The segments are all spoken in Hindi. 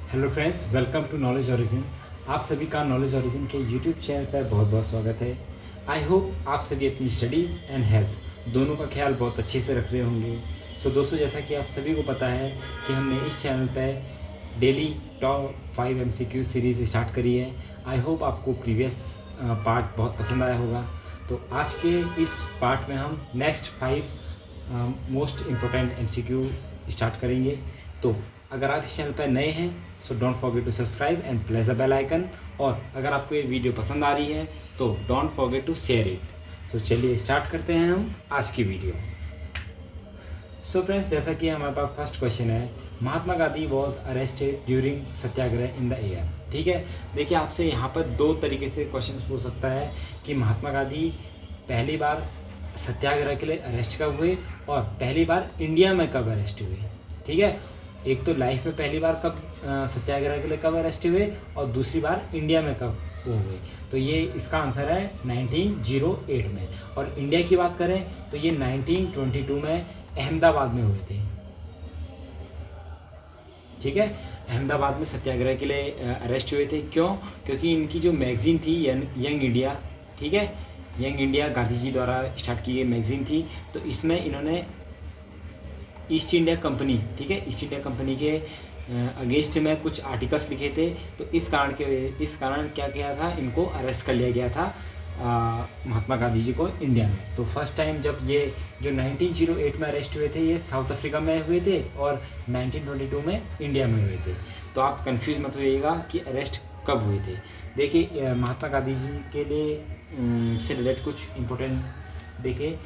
Hello friends, welcome to Knowledge Origin. आप सभी का नॉलेज ओरिजिन के यूट्यूब चैनल पर बहुत बहुत स्वागत है। आई होप आप सभी अपनी स्टडीज़ एंड हेल्थ दोनों का ख्याल बहुत अच्छे से रख रहे होंगे। सो दोस्तों, जैसा कि आप सभी को पता है कि हमने इस चैनल पर daily top 5 MCQ series start करी है। आई होप आपको प्रीवियस पार्ट बहुत पसंद आया होगा। तो आज के इस पार्ट में हम next 5 most important MCQ start करेंगे। तो अगर आप इस चैनल पर नए हैं so don't forget to subscribe and press the bell icon. और अगर आपको ये वीडियो पसंद आ रही है तो don't forget to share it. So चलिए स्टार्ट करते हैं हम आज की वीडियो। सो फ्रेंड्स, जैसा कि हमारे पास फर्स्ट क्वेश्चन है, Mahatma Gandhi was arrested during satyagraha in the year. ठीक है, देखिए आपसे यहाँ पर दो तरीके से क्वेश्चन पूछ सकता है कि महात्मा गांधी पहली बार सत्याग्रह के लिए अरेस्ट कब हुए और पहली बार इंडिया में कब अरेस्ट हुए। ठीक है, एक तो लाइफ में पहली बार कब सत्याग्रह के लिए कब अरेस्ट हुए और दूसरी बार इंडिया में कब वो हुए। तो ये इसका आंसर है 1908 में। और इंडिया की बात करें तो ये 1922 में अहमदाबाद में हुए थे। ठीक है, अहमदाबाद में सत्याग्रह के लिए अरेस्ट हुए थे। क्यों? क्योंकि इनकी जो मैगजीन थी यंग इंडिया, ठीक है, यंग इंडिया गांधी जी द्वारा स्टार्ट की गई मैगजीन थी। तो इसमें इन्होंने ईस्ट इंडिया कंपनी, ठीक है, ईस्ट इंडिया कंपनी के अगेंस्ट में कुछ आर्टिकल्स लिखे थे। तो इस कारण क्या किया था, इनको अरेस्ट कर लिया गया था महात्मा गांधी जी को इंडिया में। तो फर्स्ट टाइम जब ये जो 1908 में अरेस्ट हुए थे ये साउथ अफ्रीका में हुए थे और 1922 में इंडिया में हुए थे। तो आप कंफ्यूज मत होइएगा कि अरेस्ट कब हुए थे। देखिए महात्मा गांधी जी के लिए से रिलेटेड कुछ इम्पोर्टेंट देखिए।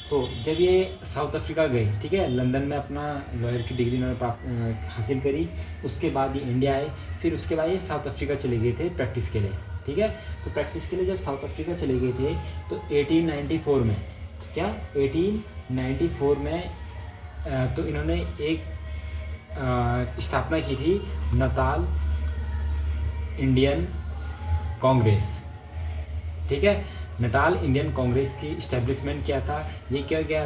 तो जब ये साउथ अफ्रीका गए, ठीक है, लंदन में अपना लॉयर की डिग्री उन्होंने हासिल करी, उसके बाद ये इंडिया आए। फिर उसके बाद ये साउथ अफ्रीका चले गए थे प्रैक्टिस के लिए। ठीक है, तो प्रैक्टिस के लिए जब साउथ अफ्रीका चले गए थे तो 1894 में, क्या 1894 में तो इन्होंने एक स्थापना की थी नाताल इंडियन कांग्रेस। ठीक है, नाताल इंडियन कांग्रेस की इस्टेब्लिशमेंट किया था। ये क्या गया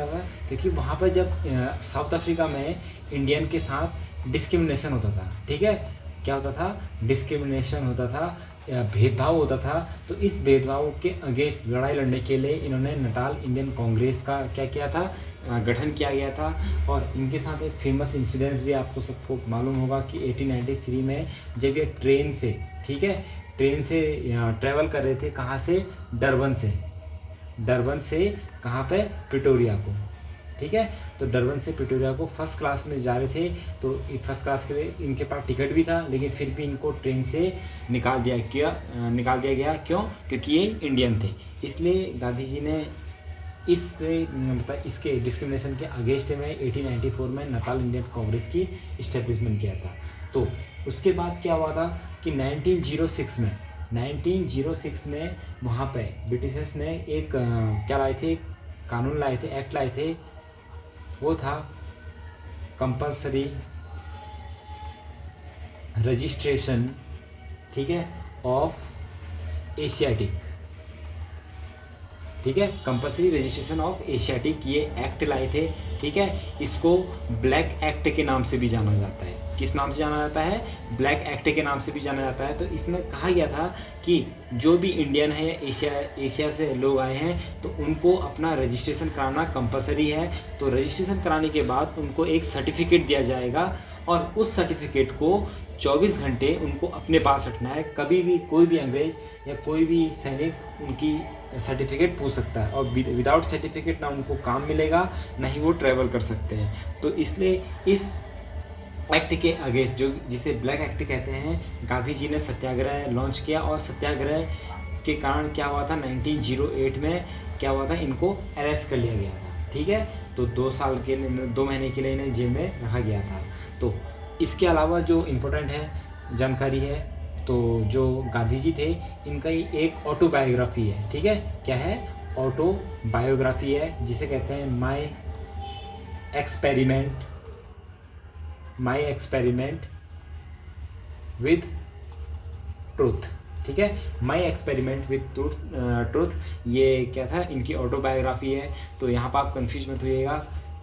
था, क्योंकि वहाँ पर जब साउथ अफ्रीका में इंडियन के साथ डिस्क्रिमिनेशन होता था। ठीक है, क्या होता था, डिस्क्रिमिनेशन होता था, भेदभाव होता था। तो इस भेदभाव के अगेंस्ट लड़ाई लड़ने के लिए इन्होंने नाताल इंडियन कांग्रेस का क्या किया था, गठन किया गया था। और इनके साथ एक फेमस इंसिडेंस भी आपको सबको मालूम होगा कि 1893 में जब ये ट्रेन से, ठीक है, ट्रेन से ट्रैवल कर रहे थे, कहाँ से, डरबन से कहाँ पे, प्रिटोरिया को। ठीक है, तो डरबन से प्रिटोरिया को फर्स्ट क्लास में जा रहे थे। तो फर्स्ट क्लास के लिए इनके पास टिकट भी था, लेकिन फिर भी इनको ट्रेन से निकाल दिया गया। क्यों? क्योंकि ये इंडियन थे। इसलिए गांधी जी ने इसके डिस्क्रिमिनेशन के अगेंस्ट में 1894 में नाताल इंडियन कांग्रेस की इस्टेब्लिशमेंट किया था। तो उसके बाद क्या हुआ था कि 1906 में वहाँ पे ब्रिटिशर्स ने एक क्या लाए थे, कानून लाए थे, एक्ट लाए थे। वो था कंपल्सरी रजिस्ट्रेशन, ठीक है, ऑफ एशियाटिक। ठीक है, कंपल्सरी रजिस्ट्रेशन ऑफ एशियाटिक ये एक्ट लाए थे। ठीक है, इसको ब्लैक एक्ट के नाम से भी जाना जाता है। किस नाम से जाना जाता है? ब्लैक एक्ट के नाम से भी जाना जाता है। तो इसमें कहा गया था कि जो भी इंडियन है, एशिया से लोग आए हैं, तो उनको अपना रजिस्ट्रेशन कराना कंपल्सरी है। तो रजिस्ट्रेशन कराने के बाद उनको एक सर्टिफिकेट दिया जाएगा और उस सर्टिफिकेट को 24 घंटे उनको अपने पास रखना है। कभी भी कोई भी अंग्रेज या कोई भी सैनिक उनकी सर्टिफिकेट पूछ सकता है और विदाउट सर्टिफिकेट ना उनको काम मिलेगा, ना ही वो ट्रैवल कर सकते हैं। तो इसलिए इस एक्ट के अगेंस्ट, जो जिसे ब्लैक एक्ट कहते हैं, गांधी जी ने सत्याग्रह लॉन्च किया। और सत्याग्रह के कारण क्या हुआ था, 1908 में क्या हुआ था, इनको अरेस्ट कर लिया गया था। ठीक है, तो 2 महीने के लिए इन्हें जेल में रखा गया था। तो इसके अलावा जो इम्पोर्टेंट है जानकारी है, तो जो गांधी जी थे इनका ही एक ऑटोबायोग्राफी है। ठीक है, क्या है, ऑटोबायोग्राफी है, जिसे कहते हैं माई एक्सपेरिमेंट विद ट्रूथ। ठीक है, माई एक्सपेरिमेंट विद ट्रूथ, ये क्या था, इनकी ऑटोबायोग्राफी है। तो यहाँ पर आप कंफ्यूज मत होइएगा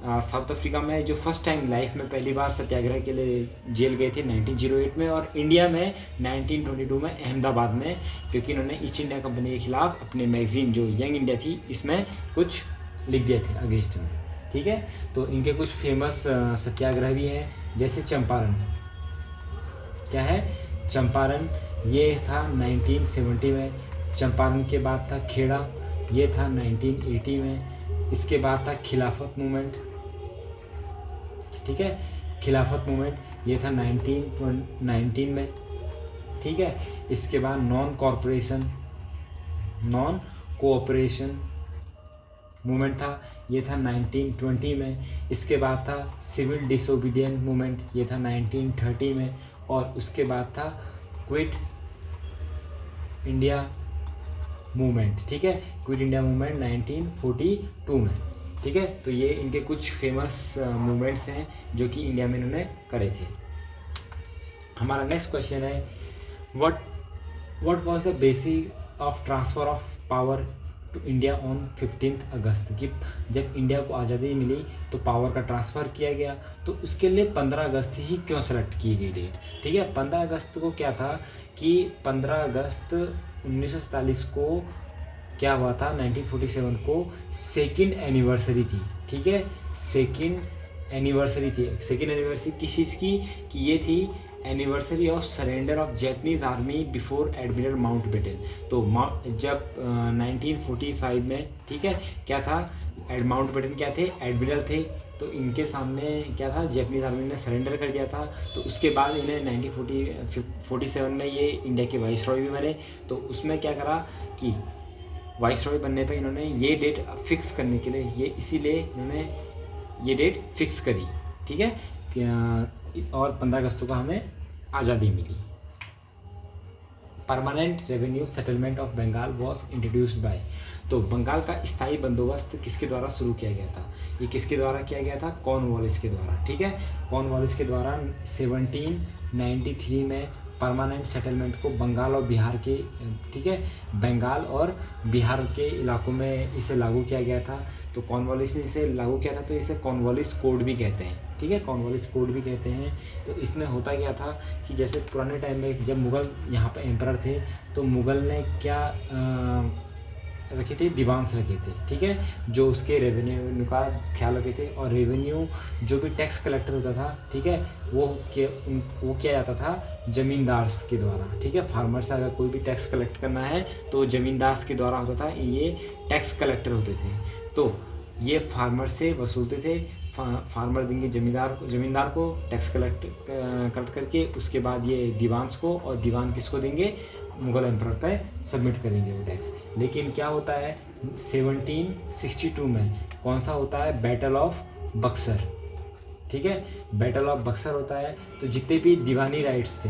साउथ अफ्रीका में जो फर्स्ट टाइम लाइफ में पहली बार सत्याग्रह के लिए जेल गए थे 1908 में, और इंडिया में 1922 में अहमदाबाद में, क्योंकि इन्होंने ईस्ट इंडिया कंपनी के खिलाफ अपने मैगजीन जो यंग इंडिया थी इसमें कुछ लिख दिए थे अगेंस्ट में। ठीक है, तो इनके कुछ फेमस सत्याग्रह भी हैं, जैसे चंपारण। क्या है? चंपारण, ये था 1970 में। चंपारण के बाद था खेड़ा, ये था 1980 में। इसके बाद था खिलाफत मूवमेंट। ठीक है, खिलाफत मूवमेंट ये था 1919 में। ठीक है, इसके बाद नॉन कोऑपरेशन मूवमेंट था, ये था 1920 में। इसके बाद था सिविल डिसोबीडियंस मूवमेंट, ये था 1930 में। और उसके बाद था क्विट इंडिया मूवमेंट। ठीक है, क्विट इंडिया मूवमेंट 1942 में। ठीक है, तो ये इनके कुछ फेमस मूवमेंट्स हैं जो कि इंडिया में इन्होंने करे थे। हमारा नेक्स्ट क्वेश्चन है, what was the basis of transfer of power to India on 15 अगस्त। कि जब इंडिया को आज़ादी मिली तो पावर का ट्रांसफ़र किया गया, तो उसके लिए 15 अगस्त ही क्यों सेलेक्ट की गई डेट। ठीक है, 15 अगस्त को क्या था कि 15 अगस्त 1947 को क्या हुआ था, 1947 को सेकेंड एनिवर्सरी थी। ठीक है, सेकेंड एनिवर्सरी थी। सेकेंड एनिवर्सरी किस चीज़ की, कि ये थी anniversary of surrender of Japanese army before admiral Mountbatten. तो जब 1945 में, ठीक है, क्या था, माउंटबेटन क्या थे, एडमिरल थे, तो इनके सामने क्या था, जैपनीज़ आर्मी ने सरेंडर कर दिया था। तो उसके बाद इन्हें 1947 में ये इंडिया के वाइसरॉय भी बने। तो उसमें क्या करा कि वाइसरॉय बनने पे इन्होंने ये डेट फिक्स करने के लिए, ये इसीलिए इन्होंने ये डेट फिक्स करी। ठीक है, और 15 अगस्त को हमें आज़ादी मिली। Permanent revenue settlement of Bengal was introduced by. तो बंगाल का स्थायी बंदोबस्त किसके द्वारा शुरू किया गया था, ये किसके द्वारा किया गया था, कॉर्नवालिस के द्वारा। ठीक है, कॉर्नवालिस के द्वारा 1793 में परमानेंट सेटलमेंट को बंगाल और बिहार के, ठीक है, बंगाल और बिहार के इलाकों में इसे लागू किया गया था। तो कॉर्नवालिस ने इसे लागू किया था, तो इसे कॉर्नवालिस कोड भी कहते हैं। ठीक है, कॉर्नवालिस कोड भी कहते हैं। तो इसमें होता क्या था कि जैसे पुराने टाइम में जब मुग़ल यहाँ पे एम्परर थे, तो मुग़ल ने क्या रखे थे, दीवान्स रखे थे। ठीक है, जो उसके रेवेन्यू का ख्याल रखे थे, और रेवेन्यू जो भी टैक्स कलेक्टर होता था, ठीक है, वो किया जाता था ज़मींदार्स के द्वारा। ठीक है, फार्मर से अगर कोई भी टैक्स कलेक्ट करना है तो ज़मींदार्स के द्वारा होता था, ये टैक्स कलेक्टर होते थे। तो ये फार्मर से वसूलते थे, फार्मर देंगे ज़मींदार को टैक्स कलेक्ट करके, उसके बाद ये दीवान्स को, और दीवान किसको देंगे, मुग़ल एम्परर पे सबमिट करेंगे वो टैक्स। लेकिन क्या होता है 1762 में कौन सा होता है, बैटल ऑफ बक्सर। ठीक है, बैटल ऑफ बक्सर होता है। तो जितने भी दीवानी राइट्स थे,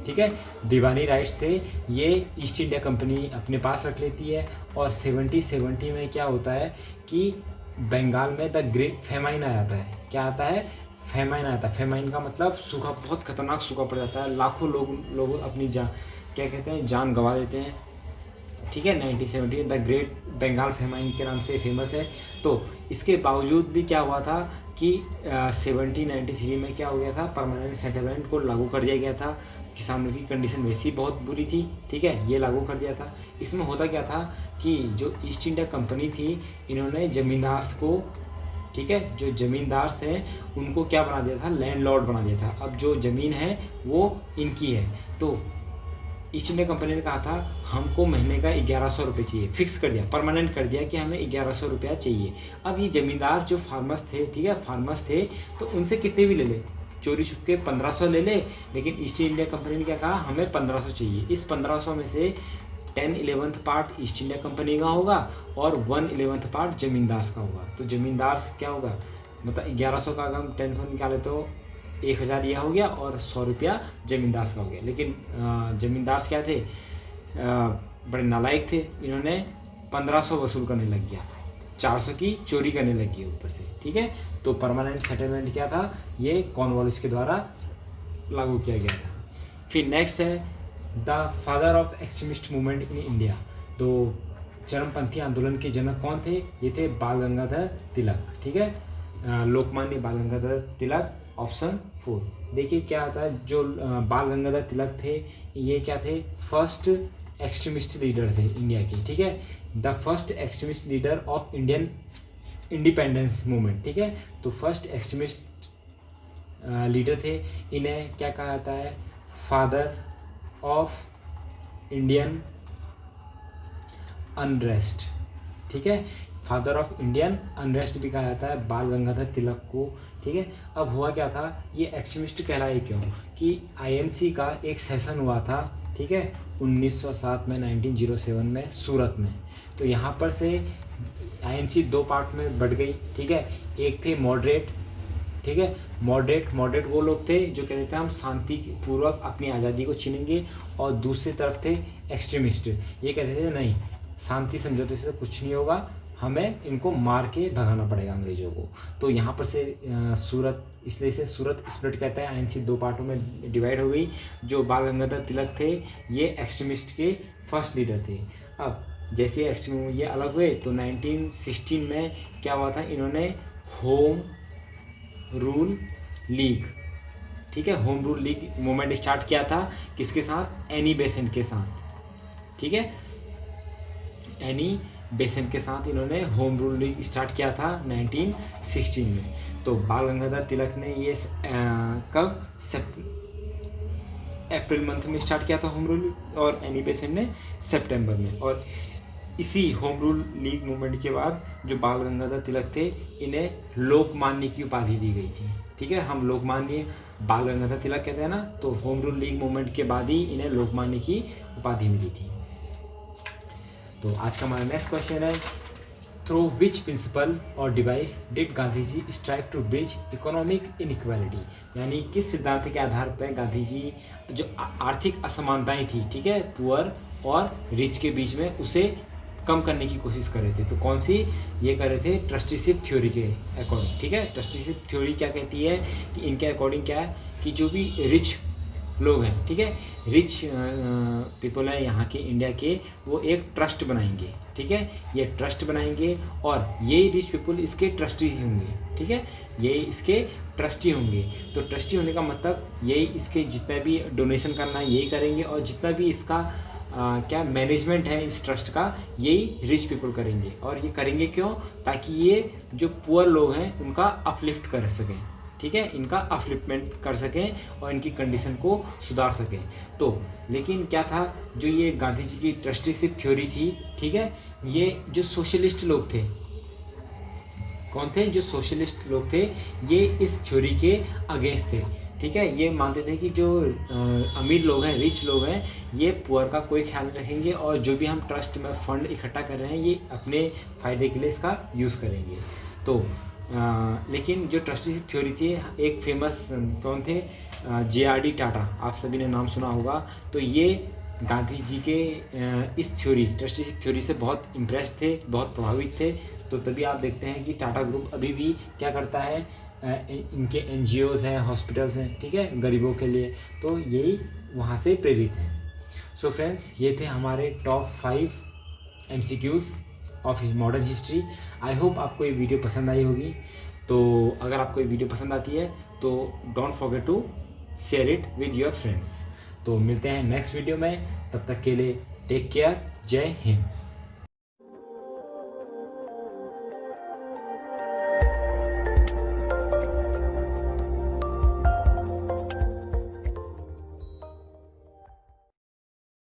ठीक है, दीवानी राइट्स थे, ये ईस्ट इंडिया कंपनी अपने पास रख लेती है। और 1770 में क्या होता है कि बंगाल में द ग्रेट फेमाइन आ जाता है। क्या आता है, फेमाइन आता है। फेमाइन का मतलब सूखा, बहुत खतरनाक सूखा पड़ जाता है, लाखों लोग अपनी क्या कहते हैं, जान गंवा देते हैं। ठीक है, 1970 द ग्रेट बंगाल फेमाइन के नाम से फेमस है। तो इसके बावजूद भी क्या हुआ था कि 1793 में क्या हो गया था, परमानेंट सेटलमेंट को लागू कर दिया गया था। किसानों की कंडीशन वैसी बहुत बुरी थी। ठीक है, ये लागू कर दिया था। इसमें होता क्या था कि जो ईस्ट इंडिया कंपनी थी, इन्होंने ज़मींदार्स को, ठीक है, जो ज़मींदार थे उनको क्या बना दिया था, लैंडलॉर्ड बना दिया था। अब जो ज़मीन है वो इनकी है। तो ईस्ट इंडिया कंपनी ने कहा था हमको महीने का 1100 रुपये चाहिए, फिक्स कर दिया, परमानेंट कर दिया कि हमें 1100 रुपया चाहिए। अब ये ज़मींदार जो फार्मर्स थे, ठीक है, फार्मर्स थे, तो उनसे कितने भी ले ले, चोरी छुप के 1500 ले ले, लेकिन ईस्ट इंडिया कंपनी ने क्या कहा, हमें 1500 चाहिए। इस 1500 में से 10/11 पार्ट ईस्ट इंडिया कंपनी का होगा और 1/11 पार्ट ज़मींदार का होगा। तो ज़मींदार क्या होगा, मतलब 1100 का अगर हम 10 निकाले तो 1000 यह हो गया और 100 रुपया ज़मींदार का हो गया। लेकिन ज़मींदार क्या थे, बड़े नालायक थे, इन्होंने 1500 वसूल करने लग गया, 400 की चोरी करने लगी ऊपर से। ठीक है, तो परमानेंट सेटलमेंट क्या था, ये कॉर्नवालिस के द्वारा लागू किया गया था। फिर नेक्स्ट है the father of extremist movement in India. तो चरमपंथी आंदोलन के जनक कौन थे, ये थे बाल गंगाधर तिलक। ठीक है, लोकमान्य बाल गंगाधर तिलक, ऑप्शन 4। देखिए क्या आता है, जो बाल गंगाधर तिलक थे ये क्या थे, फर्स्ट एक्सट्रीमिस्ट लीडर थे इंडिया के, ठीक है, the first extremist leader of Indian independence movement, ठीक है। तो फर्स्ट एक्सट्रीमिस्ट लीडर थे, इन्हें क्या कहा जाता है, फादर ऑफ इंडियन अनरेस्ट, ठीक है, फादर ऑफ इंडियन अनरेस्ट भी कहा जाता है बाल गंगाधर तिलक को, ठीक है। अब हुआ क्या था, ये एक्सट्रीमिस्ट कहलाए क्यों कि आईएनसी का एक सेशन हुआ था, ठीक है, 1907 में, 1907 में सूरत में। तो यहाँ पर से आईएनसी दो पार्ट में बढ़ गई, ठीक है। एक थे मॉडरेट, ठीक है, मॉडरेट वो लोग थे जो कहते थे हम शांति पूर्वक अपनी आज़ादी को छीनेंगे, और दूसरी तरफ थे एक्सट्रीमिस्ट, ये कहते थे नहीं, शांति समझौते से कुछ नहीं होगा, हमें इनको मार के भगाना पड़ेगा अंग्रेजों को। तो यहाँ पर से सूरत, इसलिए इसे सूरत स्प्लिट कहता है, आईएनसी दो पार्टों में डिवाइड हो गई। जो बाल गंगाधर तिलक थे ये एक्सट्रीमिस्ट के फर्स्ट लीडर थे। अब जैसे ये अलग हुए तो 1916 में क्या हुआ था, इन्होंने होम रूल लीग, ठीक है, home rule league movement start किया था, किसके साथ, एनी बेसेंट के साथ, ठीक है, एनी बेसेंट के साथ इन्होंने होम रूल लीग स्टार्ट किया था 1916 में। तो बाल गंगाधर तिलक ने ये कब, अप्रैल मंथ में स्टार्ट किया था होम रूल, और एनी बेसेंट ने सितंबर में। और इसी होम रूल लीग मूवमेंट के बाद जो बाल गंगाधर तिलक थे इन्हें लोकमान्य की उपाधि दी गई थी, ठीक है, हम लोकमान्य बाल गंगाधर तिलक कहते हैं ना, तो होम रूल लीग मूवमेंट के बाद ही इन्हें लोकमान्य की उपाधि मिली थी। तो आज का हमारा नेक्स्ट क्वेश्चन है, थ्रू विच प्रिंसिपल और device did Gandhi ji strive to bridge economic inequality, यानी किस सिद्धांत के आधार पर गांधी जी जो आर्थिक असमानताएं थी, ठीक है, पुअर और रिच के बीच में, उसे कम करने की कोशिश कर रहे थे। तो कौन सी, ये कर रहे थे ट्रस्टीशिप थ्योरी के अकॉर्डिंग, ठीक है। ट्रस्टीशिप थ्योरी क्या कहती है कि इनके अकॉर्डिंग क्या है कि जो भी रिच लोग हैं, ठीक है, रिच पीपल है यहाँ के इंडिया के, वो एक ट्रस्ट बनाएंगे, ठीक है, ये ट्रस्ट बनाएंगे और यही रिच पीपल इसके ट्रस्टी होंगे, ठीक है, यही इसके ट्रस्टी होंगे। तो ट्रस्टी होने का मतलब यही इसके जितना भी डोनेशन करना है यही करेंगे, और जितना भी इसका क्या मैनेजमेंट है इस ट्रस्ट का, यही रिच पीपल करेंगे। और ये करेंगे क्यों, ताकि ये जो पुअर लोग हैं उनका अपलिफ्ट कर सकें, ठीक है, इनका अपलिफ्टमेंट कर सकें और इनकी कंडीशन को सुधार सकें। तो लेकिन क्या था, जो ये गांधी जी की ट्रस्टीशिप थ्योरी थी, ठीक है, ये जो सोशलिस्ट लोग थे, कौन थे, जो सोशलिस्ट लोग थे, ये इस थ्योरी के अगेंस्ट थे, ठीक है। ये मानते थे कि जो अमीर लोग हैं, रिच लोग हैं, ये पुअर का कोई ख्याल नहीं रखेंगे, और जो भी हम ट्रस्ट में फंड इकट्ठा कर रहे हैं ये अपने फ़ायदे के लिए इसका यूज़ करेंगे। तो लेकिन जो ट्रस्टीशिप थ्योरी थी, एक फेमस कौन थे, JRD टाटा, आप सभी ने नाम सुना होगा। तो ये गांधी जी के इस थ्योरी, ट्रस्टीशिप थ्योरी से बहुत इम्प्रेस थे, बहुत प्रभावित थे। तो तभी आप देखते हैं कि टाटा ग्रुप अभी भी क्या करता है, इनके NGOs हैं, हॉस्पिटल्स हैं, ठीक है, गरीबों के लिए, तो यही वहाँ से प्रेरित हैं। सो फ्रेंड्स, ये थे हमारे top 5 MCQs of modern history. I hope आपको ये वीडियो पसंद आई होगी। तो अगर आपको ये वीडियो पसंद आती है तो don't forget to share it with your friends. तो मिलते हैं नेक्स्ट वीडियो में, तब तक के लिए टेक केयर, जय हिंद।